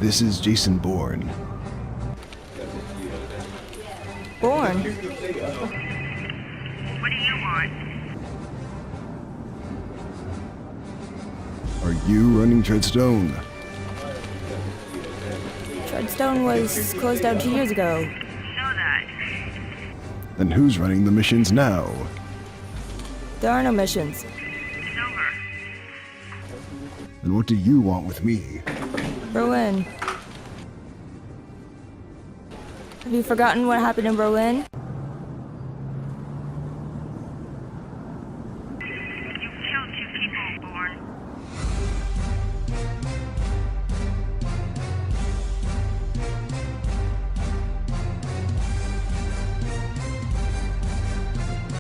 This is Jason Bourne. Bourne? What do you want? Are you running Treadstone? Treadstone was closed down 2 years ago. Know that. Then who's running the missions now? There are no missions. It's over. And what do you want with me? Berlin. Have you forgotten what happened in Berlin?